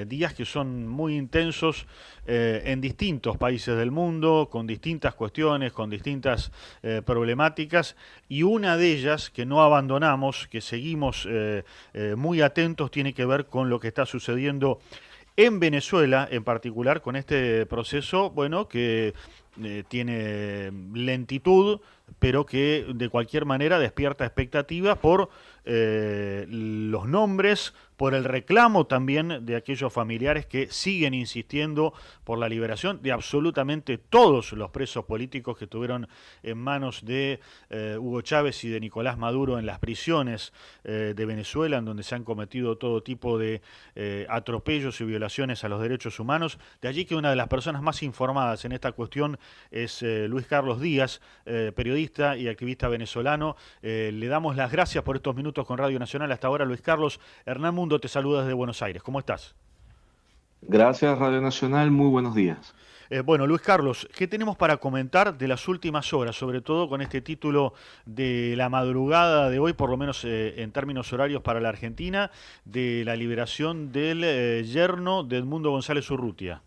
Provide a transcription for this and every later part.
días que son muy intensos en distintos países del mundo, con distintas cuestiones, con distintas problemáticas, y una de ellas que no abandonamos, que seguimos muy atentos, tiene que ver con lo que está sucediendo en Venezuela, en particular, con este proceso, bueno, que tiene lentitud, pero que de cualquier manera despierta expectativas por los nombres, por el reclamo también de aquellos familiares que siguen insistiendo por la liberación de absolutamente todos los presos políticos que estuvieron en manos de Hugo Chávez y de Nicolás Maduro en las prisiones de Venezuela, en donde se han cometido todo tipo de atropellos y violaciones a los derechos humanos. De allí que una de las personas más informadas en esta cuestión es Luis Carlos Díaz, periodista y activista venezolano. Le damos las gracias por estos minutos con Radio Nacional hasta ahora, Luis Carlos. Hernán Mundo te saluda desde Buenos Aires. ¿Cómo estás? Gracias, Radio Nacional. Muy buenos días. Bueno, Luis Carlos, ¿qué tenemos para comentar de las últimas horas, sobre todo con este título de la madrugada de hoy, por lo menos en términos horarios para la Argentina, de la liberación del yerno de Edmundo González Urrutia?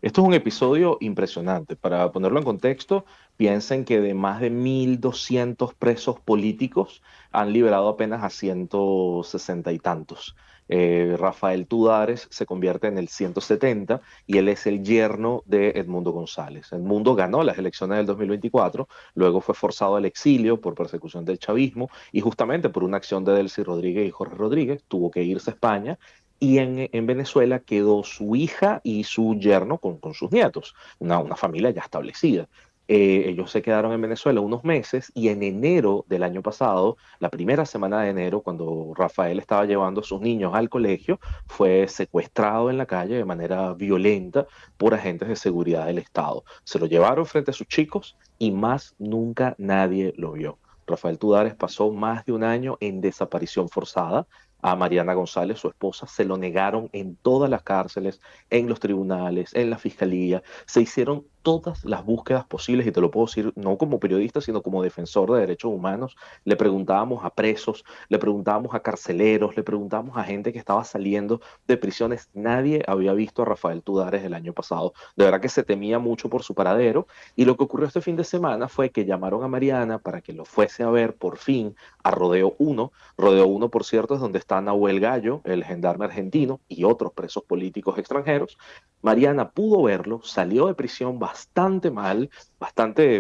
Esto es un episodio impresionante. Para ponerlo en contexto, piensen que de más de 1.200 presos políticos han liberado apenas a 160 y tantos. Rafael Tudares se convierte en el 170 y él es el yerno de Edmundo González. Edmundo ganó las elecciones del 2024, luego fue forzado al exilio por persecución del chavismo y justamente por una acción de Delcy Rodríguez y Jorge Rodríguez tuvo que irse a España y en Venezuela quedó su hija y su yerno con sus nietos, una familia ya establecida. Ellos se quedaron en Venezuela unos meses y en enero del año pasado, la primera semana de enero, cuando Rafael estaba llevando a sus niños al colegio, fue secuestrado en la calle de manera violenta por agentes de seguridad del Estado. Se lo llevaron frente a sus chicos y más nunca nadie lo vio. Rafael Tudares pasó más de un año en desaparición forzada. A Mariana González, su esposa, se lo negaron en todas las cárceles, en los tribunales, en la fiscalía. Se hicieron todas las búsquedas posibles, y te lo puedo decir no como periodista, sino como defensor de derechos humanos. Le preguntábamos a presos, le preguntábamos a carceleros, le preguntábamos a gente que estaba saliendo de prisiones. Nadie había visto a Rafael Tudares el año pasado. De verdad que se temía mucho por su paradero. Y lo que ocurrió este fin de semana fue que llamaron a Mariana para que lo fuese a ver por fin a Rodeo 1. Rodeo 1, por cierto, es donde está Nahuel Gallo, el gendarme argentino, y otros presos políticos extranjeros. Mariana pudo verlo, salió de prisión bastante mal,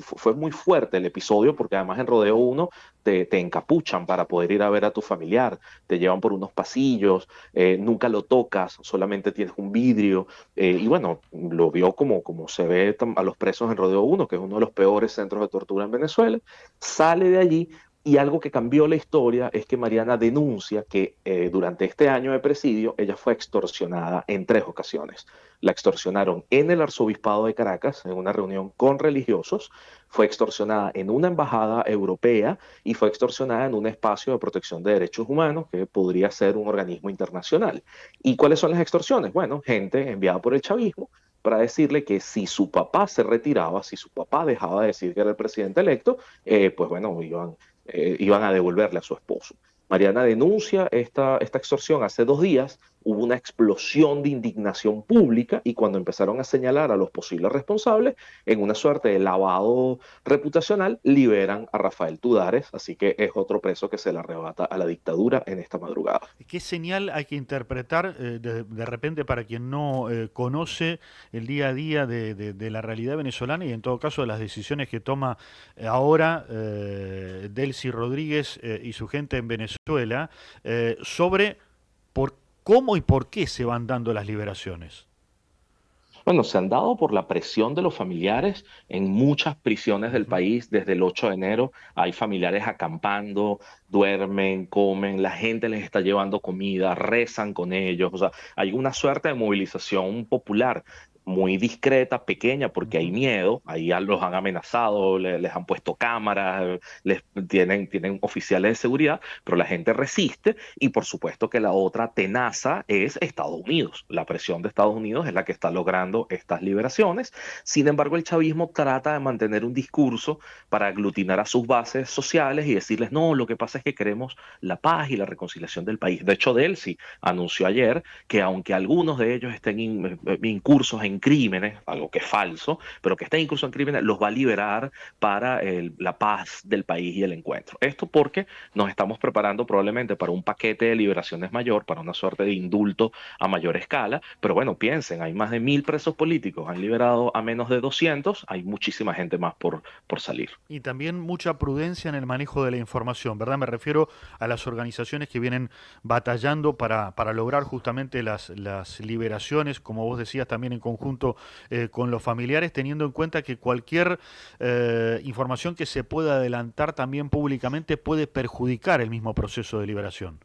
fue muy fuerte el episodio, porque además en Rodeo 1 te encapuchan para poder ir a ver a tu familiar, te llevan por unos pasillos, nunca lo tocas, solamente tienes un vidrio, y bueno, lo vio como se ve a los presos en Rodeo 1, que es uno de los peores centros de tortura en Venezuela. Sale de allí. Y algo que cambió la historia es que Mariana denuncia que durante este año de presidio ella fue extorsionada en 3 ocasiones. La extorsionaron en el arzobispado de Caracas, en una reunión con religiosos, fue extorsionada en una embajada europea y fue extorsionada en un espacio de protección de derechos humanos que podría ser un organismo internacional. ¿Y cuáles son las extorsiones? Bueno, gente enviada por el chavismo para decirle que si su papá se retiraba, si su papá dejaba de decir que era el presidente electo, pues bueno, iban a devolverle a su esposo. Mariana denuncia esta extorsión hace 2 días, hubo una explosión de indignación pública y cuando empezaron a señalar a los posibles responsables, en una suerte de lavado reputacional, liberan a Rafael Tudares, así que es otro preso que se le arrebata a la dictadura en esta madrugada. ¿Qué señal hay que interpretar de repente para quien no conoce el día a día de la realidad venezolana y en todo caso de las decisiones que toma ahora Delcy Rodríguez y su gente en Venezuela sobre por cómo y por qué se van dando las liberaciones? Bueno, se han dado por la presión de los familiares en muchas prisiones del Ujú. país desde el 8 de enero. Hay familiares acampando, duermen, comen, la gente les está llevando comida, rezan con ellos. O sea, hay una suerte de movilización popular. muy discreta, pequeña, porque hay Ujú. miedo, ahí los han amenazado, les han puesto cámaras, tienen oficiales de seguridad, pero la gente resiste y por supuesto que la otra tenaza es Estados Unidos. La presión de Estados Unidos es la que está logrando estas liberaciones. Sin embargo, el chavismo trata de mantener un discurso para aglutinar a sus bases sociales y decirles, no, lo que pasa es que queremos la paz y la reconciliación del país. De hecho, Delcy anunció ayer que aunque algunos de ellos estén incursos en crímenes, algo que es falso, pero que estén incursos en crímenes, los va a liberar para la paz del país y el encuentro. Esto porque nos estamos preparando probablemente para un paquete de liberaciones mayor, para una suerte de indulto a mayor escala, pero bueno, piensen, hay más de 1.000 presos políticos, han liberado a menos de 200, hay muchísima gente más por salir. Y también mucha prudencia en el manejo de la información, ¿verdad? Me refiero a las organizaciones que vienen batallando para lograr justamente las liberaciones, como vos decías, también en conjunto con los familiares, teniendo en cuenta que cualquier información que se pueda adelantar también públicamente puede perjudicar el mismo proceso de liberación.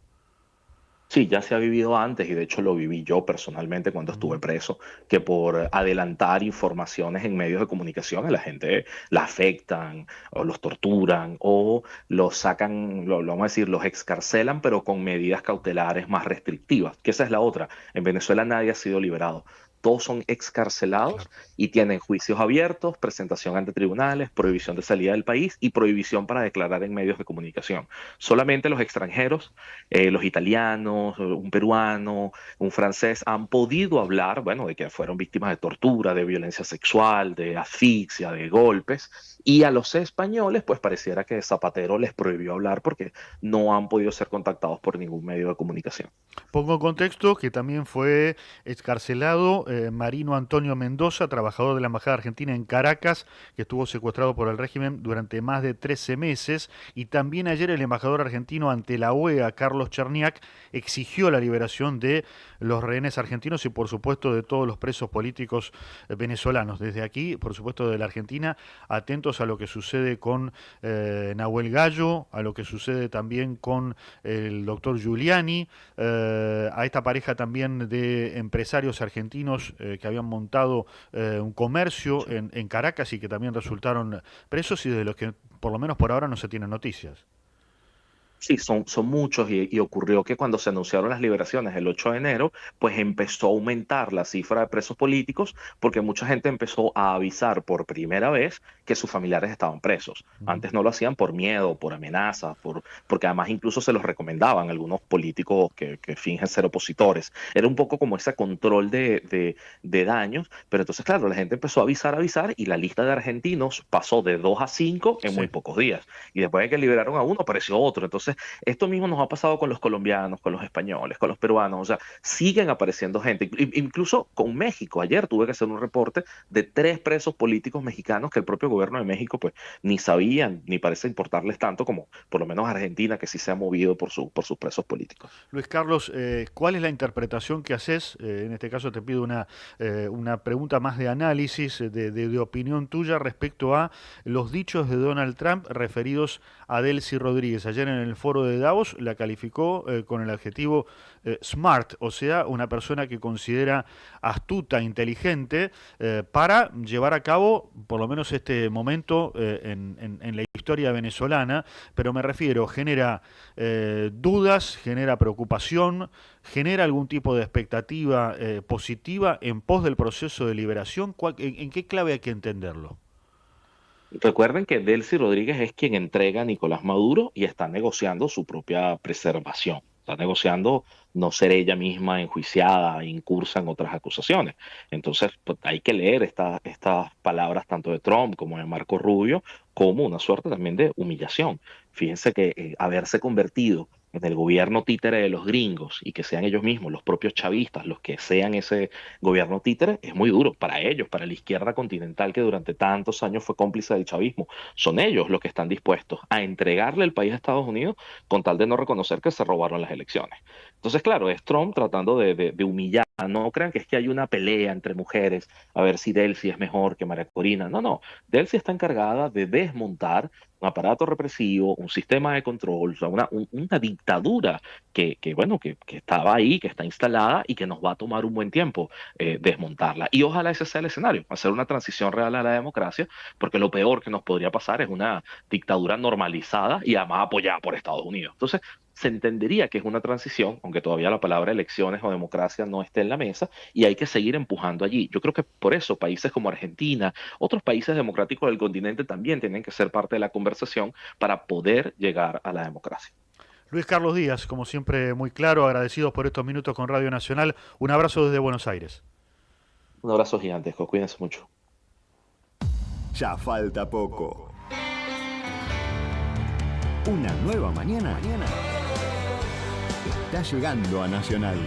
Sí, ya se ha vivido antes y de hecho lo viví yo personalmente cuando estuve Ujú. preso, que por adelantar informaciones en medios de comunicación a la gente la afectan o los torturan o los sacan, lo vamos a decir, los excarcelan, pero con medidas cautelares más restrictivas, que esa es la otra. En Venezuela nadie ha sido liberado. Todos son excarcelados Claro. y tienen juicios abiertos, presentación ante tribunales, prohibición de salida del país y prohibición para declarar en medios de comunicación. Solamente los extranjeros, los italianos, un peruano, un francés, han podido hablar, bueno, de que fueron víctimas de tortura, de violencia sexual, de asfixia, de golpes, y a los españoles, pues pareciera que Zapatero les prohibió hablar porque no han podido ser contactados por ningún medio de comunicación. Pongo en contexto que también fue excarcelado Marino Antonio Mendoza, trabajador de la Embajada Argentina en Caracas, que estuvo secuestrado por el régimen durante más de 13 meses. Y también ayer el embajador argentino ante la OEA, Carlos Cherniak, exigió la liberación de los rehenes argentinos y, por supuesto, de todos los presos políticos venezolanos. Desde aquí, por supuesto, de la Argentina, atentos a lo que sucede con Nahuel Gallo, a lo que sucede también con el doctor Giuliani, a esta pareja también de empresarios argentinos que habían montado un comercio en Caracas y que también resultaron presos y de los que por lo menos por ahora no se tienen noticias. Sí, son muchos y ocurrió que cuando se anunciaron las liberaciones el 8 de enero, pues empezó a aumentar la cifra de presos políticos porque mucha gente empezó a avisar por primera vez que sus familiares estaban presos. Ujú. Antes no lo hacían por miedo, por amenazas, porque además incluso se los recomendaban algunos políticos que fingen ser opositores. Era un poco como ese control de daños, pero entonces, claro, la gente empezó a avisar y la lista de argentinos pasó de 2 a 5 en muy Sí. pocos días. Y después de que liberaron a uno, apareció otro. Entonces, esto mismo nos ha pasado con los colombianos, con los españoles, con los peruanos, o sea, siguen apareciendo gente, incluso con México. Ayer tuve que hacer un reporte de 3 presos políticos mexicanos que el propio gobierno de México pues ni sabían, ni parece importarles tanto como por lo menos Argentina, que sí se ha movido por sus presos políticos. Luis Carlos, ¿cuál es la interpretación que haces? En este caso te pido una pregunta más de análisis, de opinión tuya respecto a los dichos de Donald Trump referidos a Delcy Rodríguez. Ayer en el foro de Davos la calificó con el adjetivo smart, o sea, una persona que considera astuta, inteligente, para llevar a cabo, por lo menos este momento en la historia venezolana, pero me refiero, genera dudas, genera preocupación, genera algún tipo de expectativa positiva en pos del proceso de liberación. ¿En qué clave hay que entenderlo? Recuerden que Delcy Rodríguez es quien entrega a Nicolás Maduro y está negociando su propia preservación. Está negociando no ser ella misma enjuiciada, incursa en otras acusaciones. Entonces, pues, hay que leer estas palabras tanto de Trump como de Marco Rubio como una suerte también de humillación. Fíjense que haberse convertido en el gobierno títere de los gringos y que sean ellos mismos, los propios chavistas, los que sean ese gobierno títere, es muy duro para ellos, para la izquierda continental que durante tantos años fue cómplice del chavismo. Son ellos los que están dispuestos a entregarle el país a Estados Unidos con tal de no reconocer que se robaron las elecciones. Entonces, claro, es Trump tratando de humillar No crean que es que hay una pelea entre mujeres, a ver si Delcy es mejor que María Corina. No, no. Delcy está encargada de desmontar un aparato represivo, un sistema de control, o sea, una dictadura que estaba ahí, que está instalada y que nos va a tomar un buen tiempo desmontarla. Y ojalá ese sea el escenario, hacer una transición real a la democracia, porque lo peor que nos podría pasar es una dictadura normalizada y además apoyada por Estados Unidos. Entonces, se entendería que es una transición, aunque todavía la palabra elecciones o democracia no esté en la mesa, y hay que seguir empujando allí. Yo creo que por eso países como Argentina, otros países democráticos del continente también tienen que ser parte de la conversación para poder llegar a la democracia. Luis Carlos Díaz, como siempre, muy claro, agradecidos por estos minutos con Radio Nacional. Un abrazo desde Buenos Aires. Un abrazo gigantesco, cuídense mucho. Ya falta poco. Una nueva mañana está llegando a Nacional.